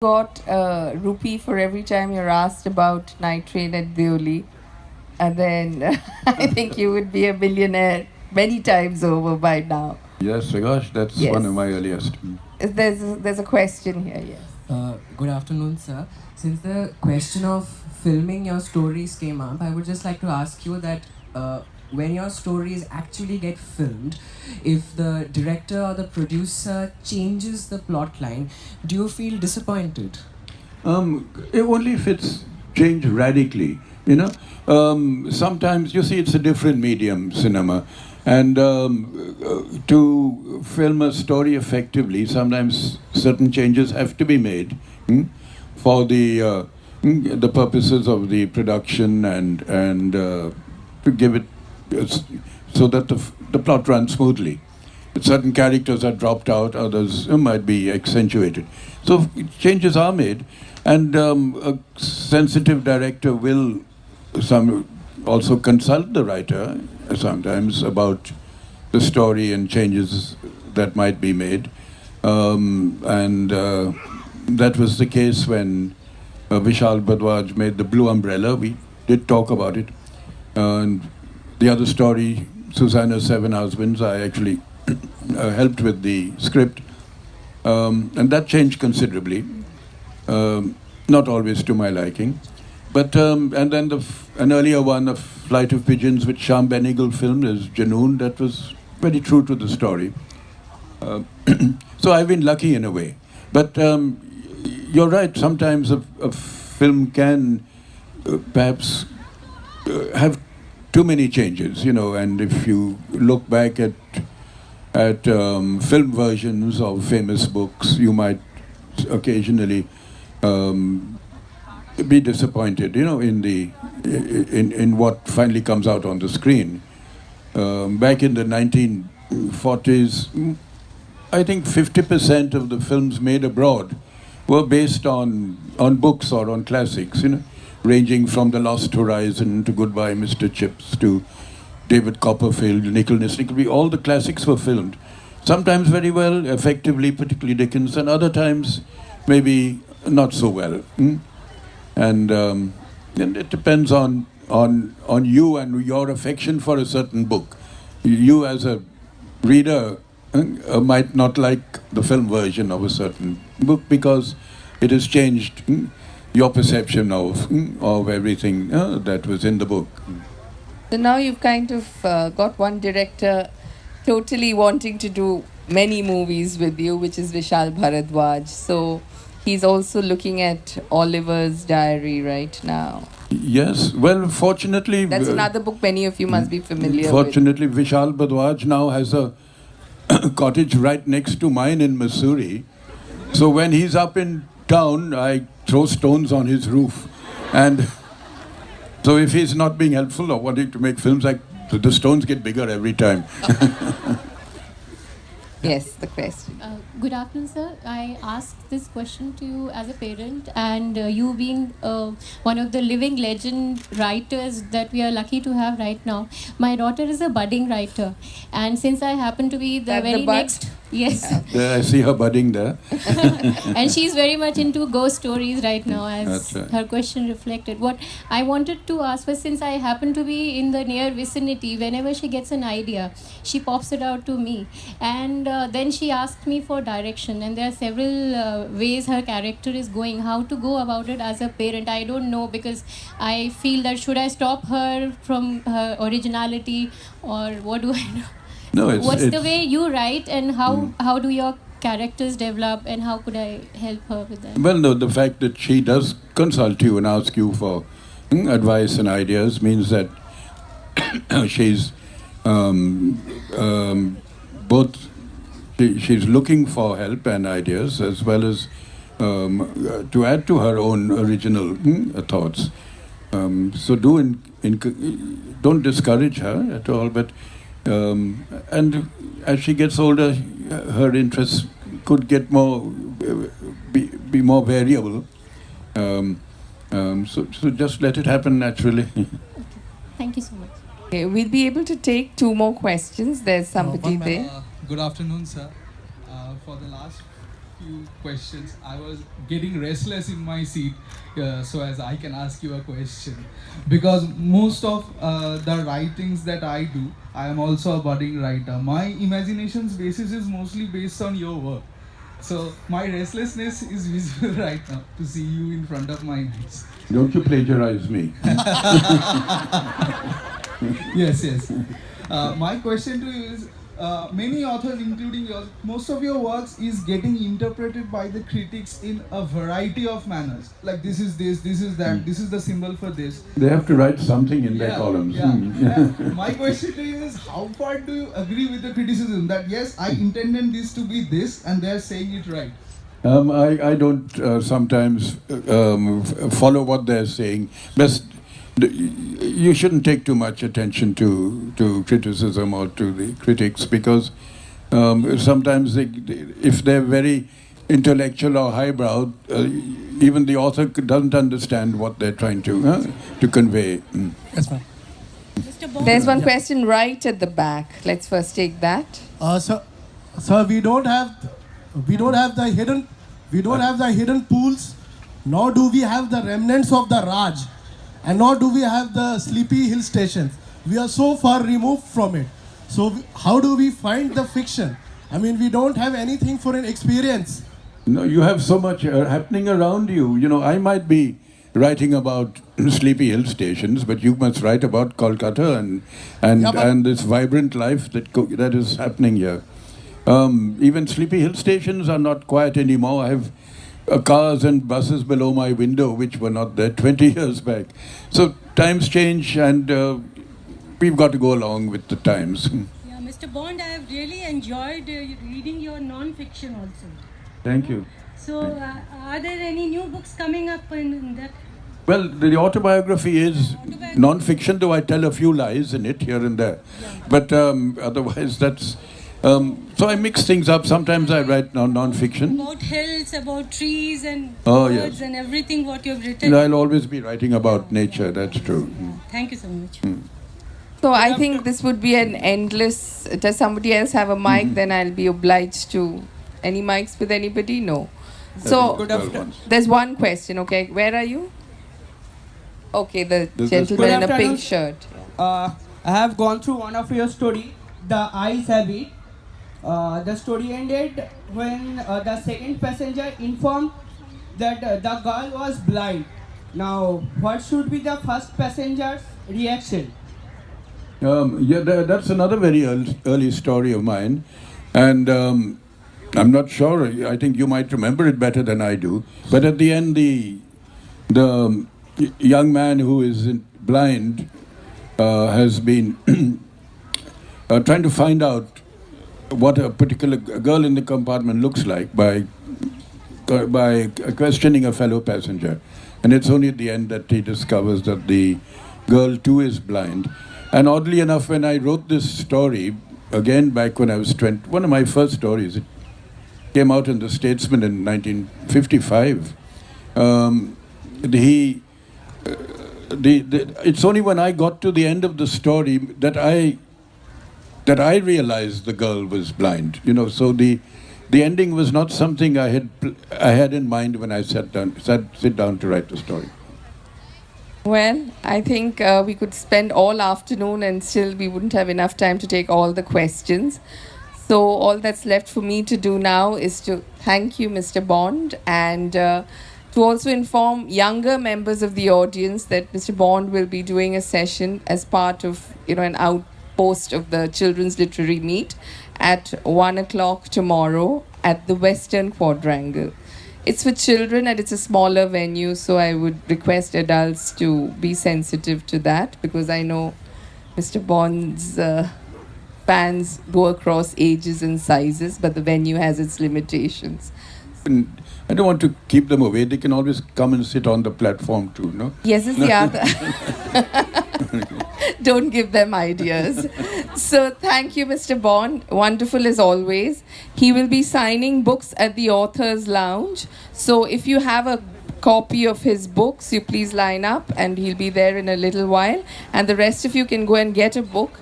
got a rupee for every time you're asked about Night Train at Deoli, and then I think you would be a millionaire many times over by now. Yes, gosh, that's one of Yes. my earliest. There's a question here. Yes. Good afternoon, sir. Since the question of filming your stories came up, I would just like to ask you that when your stories actually get filmed, if the director or the producer changes the plot line, do you feel disappointed? Only if it's changed radically, Sometimes you see it's a different medium, cinema, and to film a story effectively, sometimes certain changes have to be made for the purposes of the production and to give it so that the plot runs smoothly. Certain characters are dropped out, others might be accentuated. So changes are made, and a sensitive director will also consult the writer sometimes about the story and changes that might be made. And that was the case when Vishal Bhardwaj made The Blue Umbrella. We did talk about it. And the other story, Susanna's Seven Husbands, I actually helped with the script. And that changed considerably. Not always to my liking. But and then an earlier one, of Flight of Pigeons, which Shyam Benegal filmed as Janoon, that was very true to the story. So I've been lucky in a way. But you're right, sometimes a film can perhaps have too many changes, and if you look back at film versions of famous books, you might occasionally be disappointed, in what finally comes out on the screen. Back in the 1940s, I think 50% of the films made abroad were based on books or on classics, ranging from The Lost Horizon to Goodbye, Mr. Chips to David Copperfield, Nicholas Nickleby. All the classics were filmed, sometimes very well, effectively, particularly Dickens, and other times maybe not so well. And it depends on you and your affection for a certain book. You as a reader might not like the film version of a certain book because it has changed your perception of everything that was in the book. So now you've kind of got one director totally wanting to do many movies with you, which is Vishal Bharadwaj. So he's also looking at Oliver's Diary right now. Yes, well, fortunately... That's another book many of you must be familiar with. Fortunately, Vishal Bharadwaj now has a cottage right next to mine in Missouri. So when he's up in town, I throw stones on his roof. And so if he's not being helpful or wanting to make films, the stones get bigger every time. Yes, the question. Good afternoon, sir. I asked this question to you as a parent, and you being one of the living legend writers that we are lucky to have right now. My daughter is a budding writer, and since I happen to be the That the very bud? next, yes, There, I see her budding there. and she's very much into ghost stories right now, as That's right. her question reflected. What I wanted to ask was, since I happen to be in the near vicinity, whenever she gets an idea, she pops it out to me, and then she asked me for direction. And there are several ways her character is going. How to go about it as a parent, I don't know, because I feel that should I stop her from her originality, or what do I know? No, it's... What's the it's- way you write, and how do your characters develop, and how could I help her with that? Well, no, the fact that she does consult you and ask you for advice and ideas means that she's both she's looking for help and ideas as well as to add to her own original thoughts. So don't discourage her at all, but and as she gets older, her interests could get be more variable. So just let it happen naturally. Thank you so much. Okay, we'll be able to take two more questions. There's somebody there. Good afternoon, sir. For the last few questions. I was getting restless in my seat, so as I can ask you a question, because most of the writings that I do, I am also a budding writer. My imagination's basis is mostly based on your work. So my restlessness is visible right now to see you in front of my eyes. Don't you plagiarize me. Yes, yes. My question to you is, many authors, including yours, most of your works is getting interpreted by the critics in a variety of manners. Like this is this is that, this is the symbol for this. They have to write something in their columns. Yeah, yeah. My question to you is, how far do you agree with the criticism that yes, I intended this to be this and they're saying it right? I don't sometimes follow what they're saying. You shouldn't take too much attention to criticism or to the critics, because sometimes if they're very intellectual or highbrow, even the author doesn't understand what they're trying to convey. Yes, ma'am. There's one question right at the back. Let's first take that. Sir, we don't have the hidden pools, nor do we have the remnants of the Raj, and nor do we have the sleepy hill stations. We are so far removed from it. So how do we find the fiction? I mean, we don't have anything for an experience. No, you have so much happening around you. You know, I might be writing about sleepy hill stations, but you must write about Kolkata and this vibrant life that is happening here. Even sleepy hill stations are not quiet anymore. I have cars and buses below my window which were not there 20 years back. So times change, and we've got to go along with the times. Yeah, Mr. Bond, I have really enjoyed reading your non-fiction also. Thank you. So, are there any new books coming up in that? Well, the autobiography is non-fiction, though I tell a few lies in it here and there. Yeah. But otherwise, that's... so I mix things up. Sometimes I write non-fiction. About hills, about trees and Oh, birds yes. and everything what you have written. You know, I'll always be writing about nature, that's true. Thank you so much. So I think this would be an endless... Does somebody else have a mic? Then I'll be obliged to... Any mics with anybody? No. So there's one question, okay. Where are you? Okay, the gentleman in a pink shirt. I have gone through one of your story, The Eyes Have It. The story ended when the second passenger informed that the girl was blind. Now, what should be the first passenger's reaction? That's another very early story of mine. And I'm not sure, I think you might remember it better than I do. But at the end, the young man who is blind has been trying to find out what a particular girl in the compartment looks like by questioning a fellow passenger. And it's only at the end that he discovers that the girl too is blind. And oddly enough, when I wrote this story, again back when I was 20, one of my first stories, it came out in the Statesman in 1955. It's only when I got to the end of the story that I realized the girl was blind. You know, so the ending was not something I had in mind when I sit down to write the story. Well, I think we could spend all afternoon and still we wouldn't have enough time to take all the questions. So all that's left for me to do now is to thank you, Mr. Bond, and to also inform younger members of the audience that Mr. Bond will be doing a session as part of, an outpost of the Children's Literary Meet at 1 o'clock tomorrow at the Western Quadrangle. It's for children and it's a smaller venue, so I would request adults to be sensitive to that, because I know Mr. Bond's fans go across ages and sizes, but the venue has its limitations. And I don't want to keep them away. They can always come and sit on the platform too, no? Yes, it's the other. Don't give them ideas. So thank you, Mr. Bond. Wonderful as always. He will be signing books at the Author's Lounge. So if you have a copy of his books, you please line up and he'll be there in a little while. And the rest of you can go and get a book.